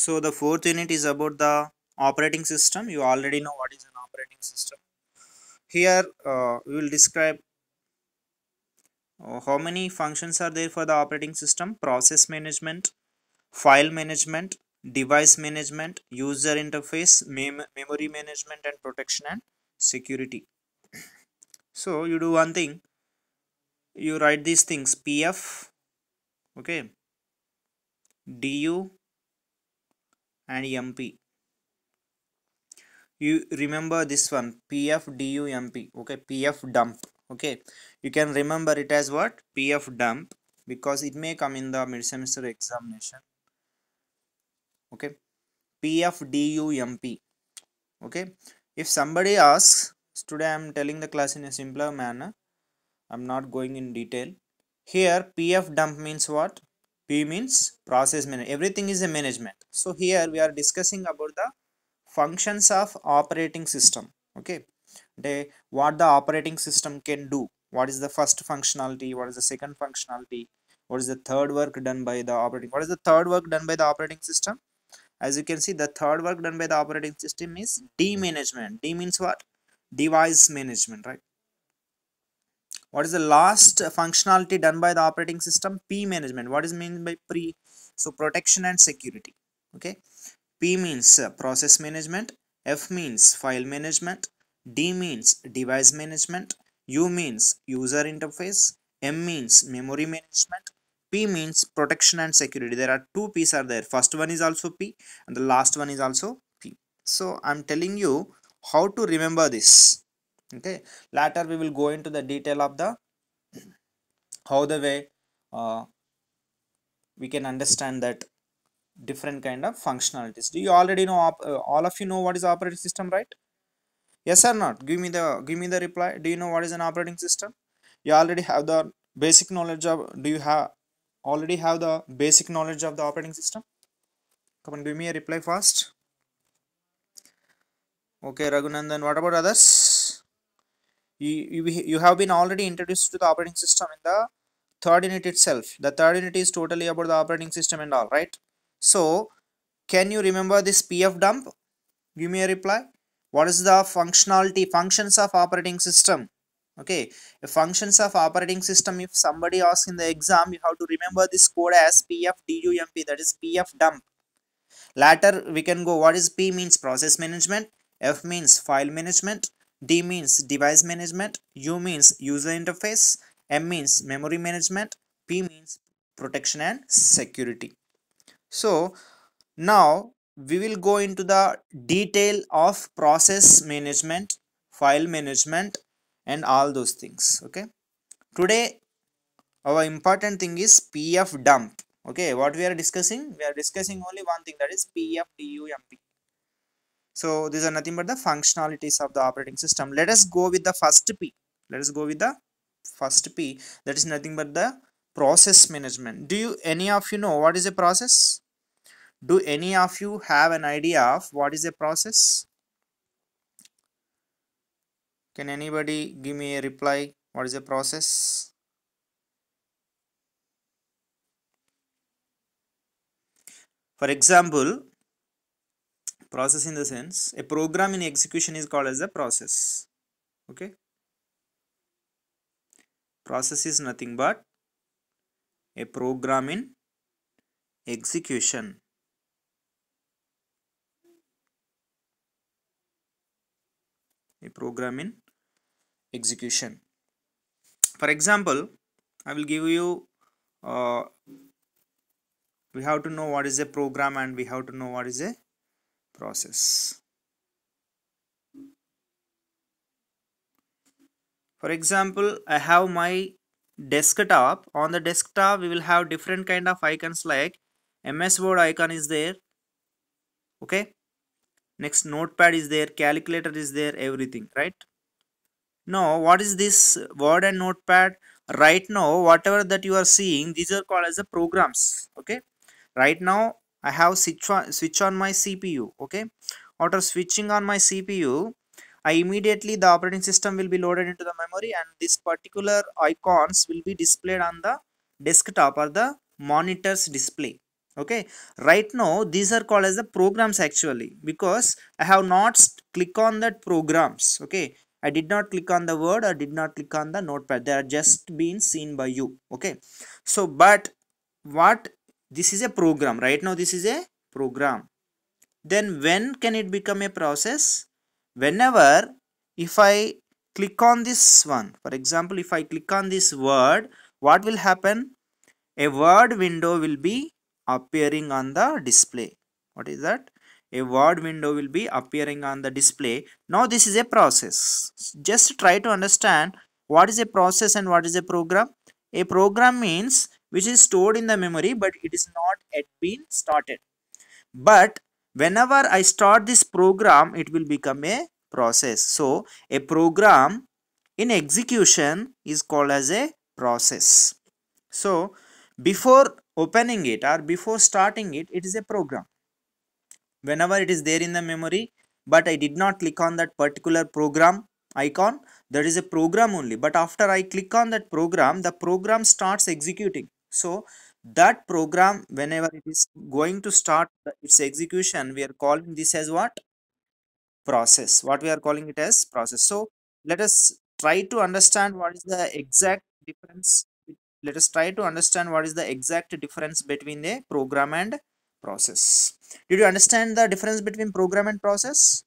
So the fourth unit is about the operating system. You already know what is an operating system. Here we will describe how many functions are there for the operating system: process management, file management, device management, user interface, memory management, and protection and security. So you do one thing, you write these things: PF, okay, DU, and MP. You remember this one: PF, DU, MP. Okay, PF dump. Okay, you can remember it as what? PF dump, because it may come in the mid semester examination. Okay, PF, DU, MP. Okay, if somebody asks, today I'm telling the class in a simpler manner, I'm not going in detail. Here PF dump means what? P means process management. Everything is a management. So here we are discussing about the functions of operating system. Okay, what the operating system can do, what is the first functionality, what is the second functionality, what is the third work done by the operating, what is the third work done by the operating system? As you can see, the third work done by the operating system is D management. D means what? Device management, right? What is the last functionality done by the operating system? P management. What is meant by pre? So protection and security. Okay, P means process management, F means file management, D means device management, U means user interface, M means memory management, P means protection and security. There are two P's are there. First one is also P and the last one is also P. So I'm telling you how to remember this. Okay, later we will go into the detail of the how the way uh, we can understand that different kind of functionalities. Do you already know all of you know what is operating system, right? Yes or not? Give me the reply. Do you know what is an operating system? You already have the basic knowledge of, do you have already have the basic knowledge of the operating system? Come on, give me a reply fast. Okay, Raghunandan, what about others? You have been already introduced to the operating system in the third unit itself. The third unit is totally about the operating system and all, right? So can you remember this PF dump? Give me a reply. What is the functions of operating system? Okay, the functions of operating system, if somebody asks in the exam, you have to remember this code as PFDUMP, that is PF dump. Later we can go, what is P means process management, F means file management, D means device management, U means user interface, M means memory management, P means protection and security. So now we will go into the detail of process management, file management, and all those things. Okay, today our important thing is PF dump. Okay, what we are discussing? We are discussing only one thing, that is PF DUMP. So these are nothing but the functionalities of the operating system. Let us go with the first P. Let us go with the first P. That is nothing but the process management. Do you any of you know what is a process? Do any of you have an idea of what is a process? Can anybody give me a reply? What is a process? For example, process in the sense, a program in execution is called as a process. Okay, process is nothing but a program in execution. A program in execution. For example, I will give you we have to know what is a program and we have to know what is a process. For example, I have my desktop. On the desktop we will have different kind of icons, like MS Word icon is there. Okay, next notepad is there, calculator is there, everything, right? Now what is this Word and notepad? Right now whatever that you are seeing, these are called as the programs. Okay, right now I have switch on my CPU. Okay, after switching on my CPU, I immediately the operating system will be loaded into the memory, and this particular icons will be displayed on the desktop or the monitor's display. Okay, right now these are called as the programs actually, because I have not click on that programs. Okay, I did not click on the word or did not click on the notepad, they are just being seen by you. Okay, so but what, this is a program right now, this is a program. Then when can it become a process? Whenever, if I click on this one, for example, if I click on this word, what will happen? A word window will be appearing on the display. What is that? A word window will be appearing on the display. Now this is a process. Just try to understand what is a process and what is a program. A program means which is stored in the memory but it is not yet been started. But whenever I start this program, it will become a process. So a program in execution is called as a process. So before opening it or before starting it, it is a program. Whenever it is there in the memory, but I did not click on that particular program icon, that is a program only. But after I click on that program, the program starts executing. So that program, whenever it is going to start its execution, we are calling this as what? Process. What we are calling it as process. So let us try to understand what is the exact difference. Let us try to understand what is the exact difference between a program and process. Did you understand the difference between program and process?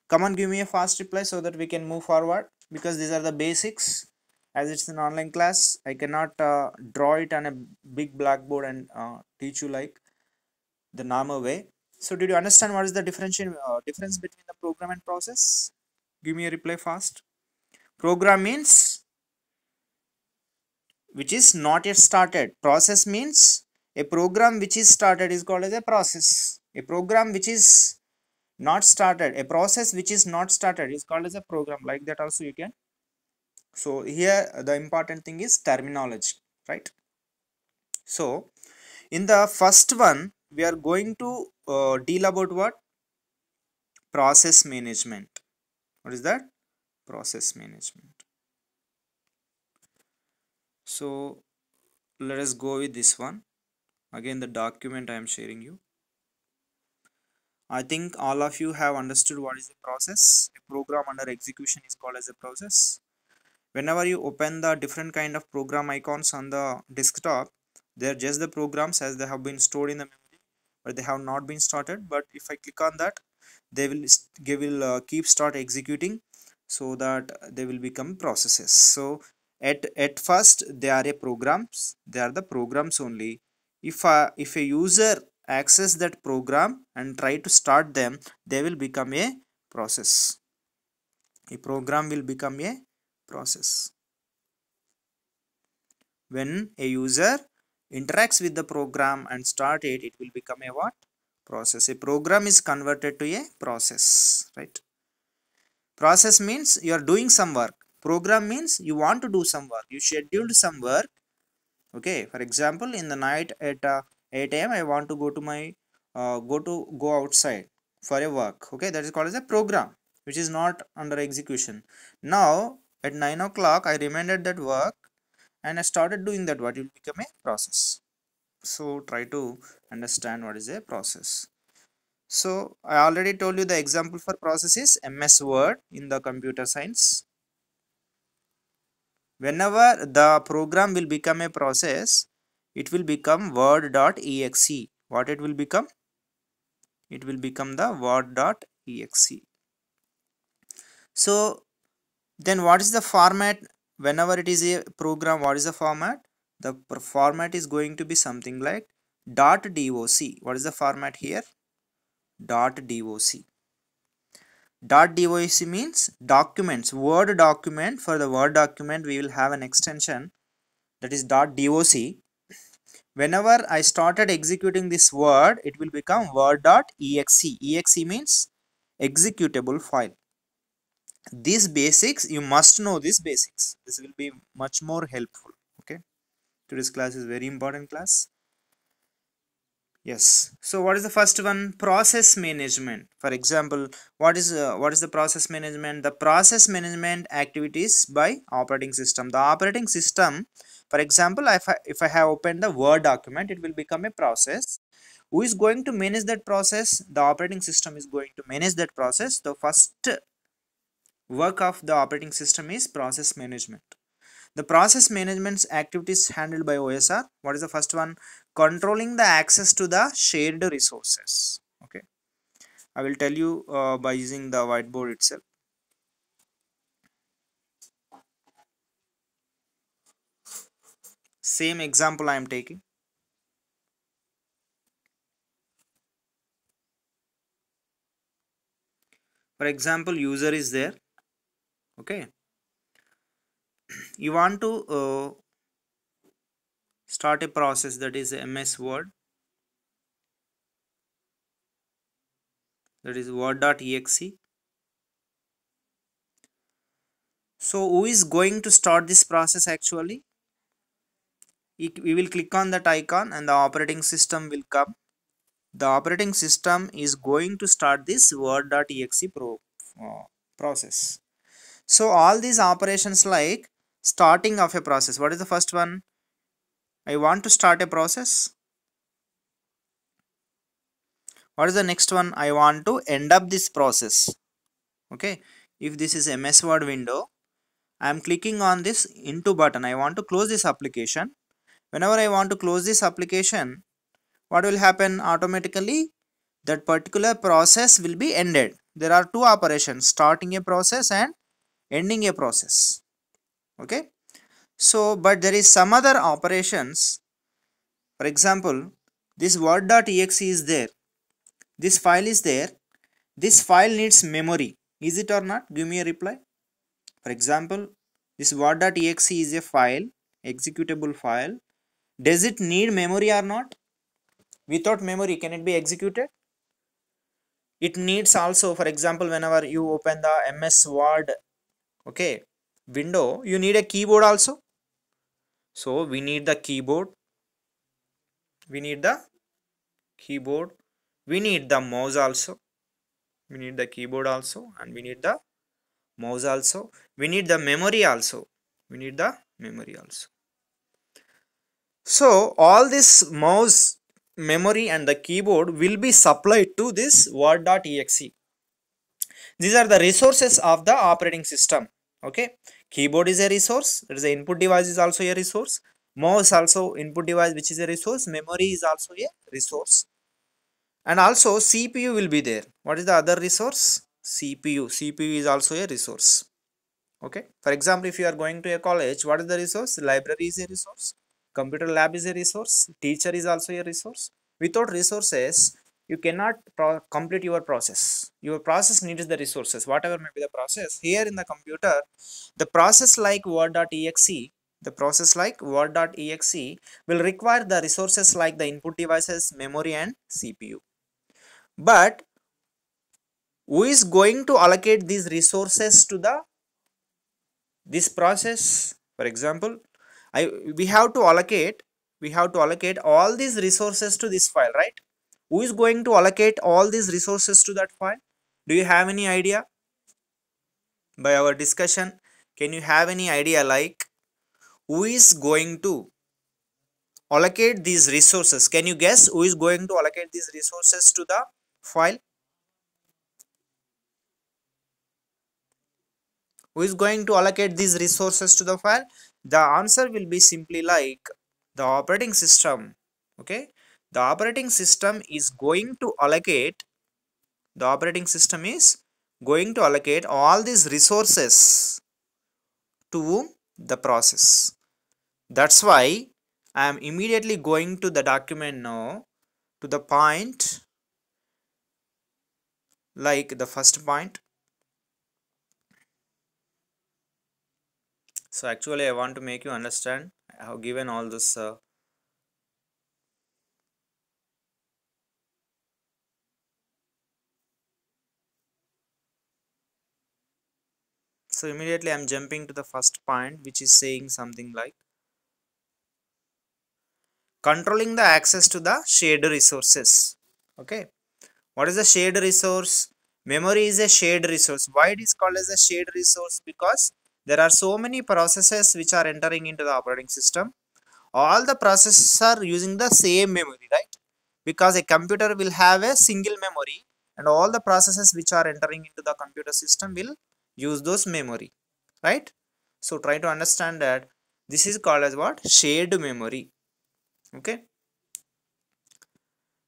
Come on, give me a fast reply so that we can move forward, because these are the basics. As it's an online class, I cannot draw it on a big blackboard and teach you like the normal way. So did you understand what is the difference between the program and process? Give me a reply fast. Program means which is not yet started. Process means a program which is started is called as a process. A program which is not started, a process which is not started is called as a program. Like that also you can. So here the important thing is terminology, right? So in the first one, we are going to deal about what? Process management. What is that? Process management. So let us go with this one. Again, the document I am sharing you. I think all of you have understood what is a process. A program under execution is called as a process. Whenever you open the different kind of program icons on the desktop, they are just the programs as they have been stored in the memory, but they have not been started. But if I click on that, they will keep start executing, so that they will become processes. So at first they are a programs, they are the programs only. If a user access that program and try to start them, they will become a process. A program will become a process when a user interacts with the program and start it, it will become a what? Process. A program is converted to a process, right? Process means you are doing some work. Program means you want to do some work, you scheduled some work. Okay, for example, in the night at 8 a.m. I want to go to my go outside for a work. Okay, that is called as a program, which is not under execution. Now at 9 o'clock I remembered that work and I started doing that, what will become a process. So try to understand what is a process. So I already told you the example for process is MS Word in the computer science. Whenever the program will become a process, it will become word.exe. What it will become? It will become the word.exe. So then what is the format? Whenever it is a program, what is the format? The format is going to be something like .doc. What is the format here? .doc. .doc means documents, Word document. For the Word document we will have an extension, that is .doc. Whenever I started executing this word, it will become word.exe. Exe means executable file. These basics, you must know these basics. This will be much more helpful. Okay, today's class is very important class. Yes. So what is the first one? Process management. For example, what is the process management? The process management activities by operating system. The operating system For example, if I have opened the Word document, it will become a process. Who is going to manage that process? The operating system is going to manage that process. The first work of the operating system is process management. The process management activities handled by OSR. What is the first one? Controlling the access to the shared resources. Okay, I will tell you by using the whiteboard itself. Same example I am taking. For example, user is there. Okay, you want to start a process, that is MS Word, that is word.exe. So who is going to start this process actually? We will click on that icon and the operating system will come. The operating system is going to start this word.exe process. So all these operations like starting of a process. What is the first one? I want to start a process. What is the next one? I want to end up this process. Okay, if this is MS Word window, I am clicking on this into button. I want to close this application. Whenever I want to close this application, what will happen? Automatically that particular process will be ended. There are two operations, starting a process and ending a process. Okay, so but there is some other operations. For example, this word.exe is there, this file is there, this file needs memory. Is it or not? Give me a reply. For example, this word.exe is a file, executable file. Does it need memory or not? Without memory, can it be executed? It needs also, for example, whenever you open the MS Word, okay, window, you need a keyboard also. So we need the keyboard, we need the keyboard, we need the mouse also, we need the keyboard also, and we need the mouse also, we need the memory also, we need the memory also. So all this mouse, memory and the keyboard will be supplied to this word.exe. These are the resources of the operating system. Okay, keyboard is a resource, there is a input device is also a resource, mouse also input device which is a resource, memory is also a resource, and also CPU will be there. What is the other resource? CPU is also a resource. Okay, for example, if you are going to a college, what is the resource? Library is a resource, computer lab is a resource, teacher is also a resource. Without resources, you cannot complete your process. Your process needs the resources, whatever may be the process. Here in the computer, the process like word.exe, the process like word.exe will require the resources like the input devices, memory and CPU. But who is going to allocate these resources to this process? For example, we have to allocate all these resources to this file, right? Who is going to allocate all these resources to that file? Do you have any idea? By our discussion, can you have any idea like who is going to allocate these resources? Can you guess who is going to allocate these resources to the file? Who is going to allocate these resources to the file? The answer will be simply like the operating system. Okay, the operating system is going to allocate all these resources to the process. That's why I am immediately going to the document now, to the point like the first point. So actually I want to make you understand. I have given all this so immediately I'm jumping to the first point, which is saying something like controlling the access to the shared resources. Okay, what is the shared resource? Memory is a shared resource. Why it is called as a shared resource? Because there are so many processes which are entering into the operating system. all the processes are using the same memory, right? Because a computer will have a single memory, and all the processes which are entering into the computer system will use those memory, right? So try to understand that this is called as what? Shared memory. Okay,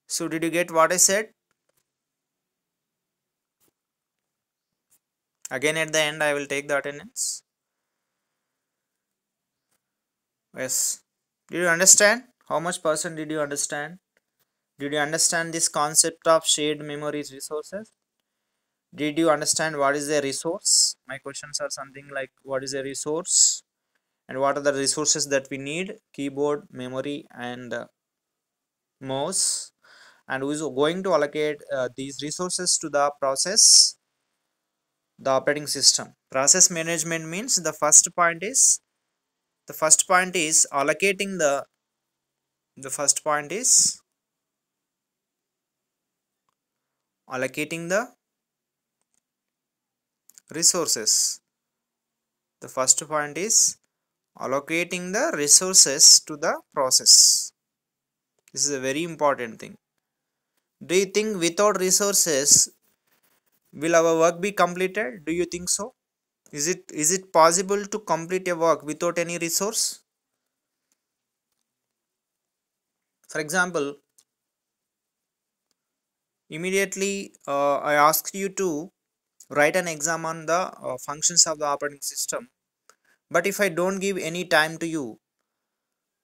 so did you get what I said? Again at the end I will take the attendance. Yes, did you understand? How much percent did you understand? Did you understand this concept of shared memories resources? Did you understand what is a resource? My questions are something like, what is a resource and what are the resources that we need? Keyboard, memory, and mouse. And who is going to allocate these resources to the process? The operating system. Process management means the first point is allocating the first point is allocating the resources. The first point is allocating the resources to the process. This is a very important thing. Do you think without resources will our work be completed? Do you think so? Is it possible to complete a work without any resource? For example, immediately I asked you to write an exam on the functions of the operating system, but if I don't give any time to you,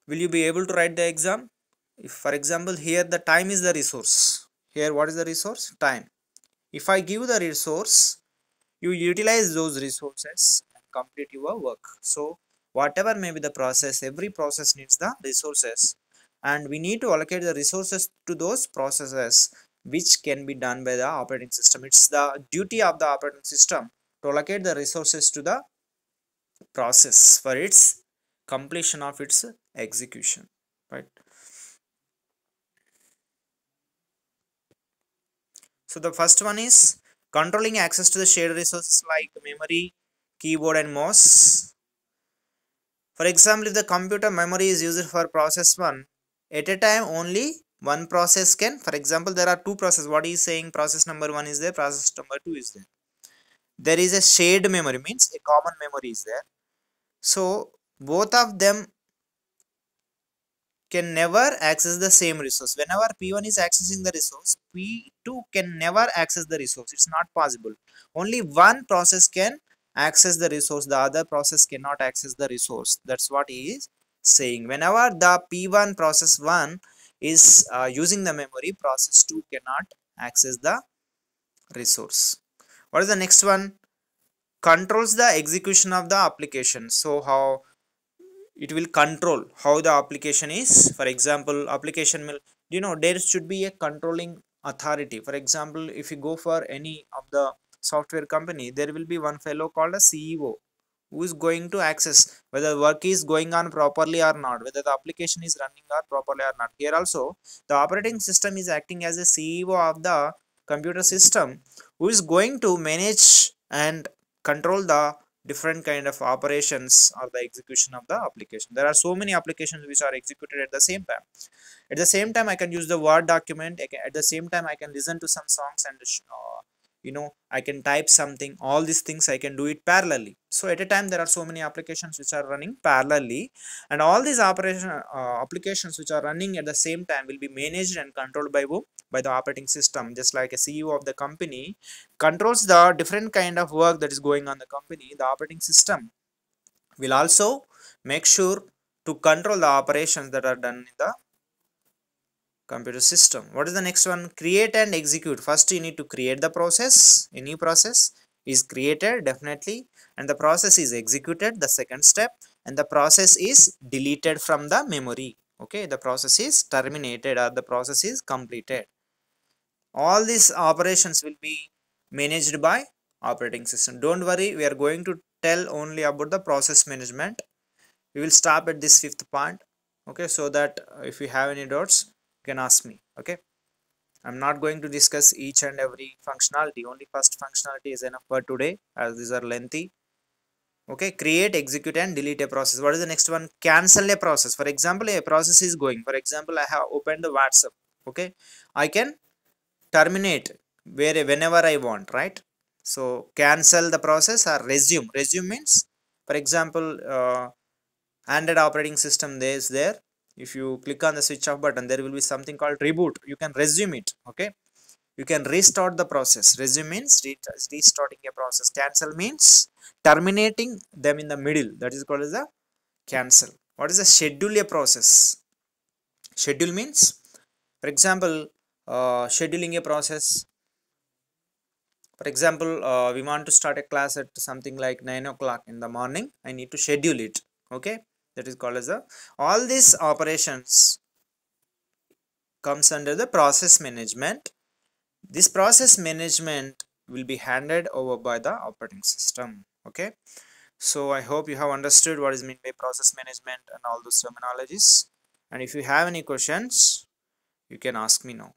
will you be able to write the exam? If for example here the time is the resource, here what is the resource? Time. If I give the resource, you utilize those resources and complete your work. So whatever may be the process, every process needs the resources, and we need to allocate the resources to those processes which can be done by the operating system. It's the duty of the operating system to allocate the resources to the process for its completion of its execution, right? So the first one is controlling access to the shared resources like memory, keyboard, and mouse. For example, if the computer memory is used for process 1, at a time only one process can, for example, there are two processes. What is saying? Process number 1 is there, process number 2 is there. There is a shared memory, means a common memory is there. So both of them can never access the same resource. Whenever P1 is accessing the resource, P2 can never access the resource. It's not possible. Only one process can access the resource, the other process cannot access the resource. That's what he is saying. Whenever the P1 process 1 is using the memory, process 2 cannot access the resource. What is the next one? Controls the execution of the application. So how it will control how the application is. For example, application will, there should be a controlling authority. For example, if you go for any of the software company, there will be one fellow called a CEO who is going to access whether work is going on properly or not, whether the application is running or properly or not. Here also the operating system is acting as a CEO of the computer system, who is going to manage and control the different kind of operations or the execution of the application. There are so many applications which are executed at the same time. At the same time I can use the Word document. At the same time I can listen to some songs and I can type something. All these things I can do it parallelly. So at a time there are so many applications which are running parallelly, and all these applications which are running at the same time will be managed and controlled by who? By the operating system. Just like a CEO of the company controls the different kind of work that is going on the company, the operating system will also make sure to control the operations that are done in the computer system. What is the next one? Create and execute. First you need to create the process. A new process is created definitely, and the process is executed, the second step, and the process is deleted from the memory. Okay, the process is terminated or the process is completed. All these operations will be managed by operating system. Don't worry, we are going to tell only about the process management. We will stop at this fifth point. Okay, so that if you have any doubts you can ask me. Okay, I'm not going to discuss each and every functionality. Only first functionality is enough for today, as these are lengthy. Okay, create, execute and delete a process. What is the next one? Cancel a process. For example, a process is going. For example, I have opened the WhatsApp. Okay, I can terminate whenever I want, right? So cancel the process or resume. Resume means, for example, Android operating system there is there. If you click on the switch off button, there will be something called reboot. You can resume it. Okay, you can restart the process. Resume means restarting a process. Cancel means terminating them in the middle. That is called as the cancel. What is a schedule a process? Schedule means, for example, scheduling a process. For example, we want to start a class at something like 9 o'clock in the morning. I need to schedule it. Okay, that is called as a, all these operations comes under the process management. This process management will be handed over by the operating system. Okay, so I hope you have understood what is meant by process management and all those terminologies. And if you have any questions, you can ask me now.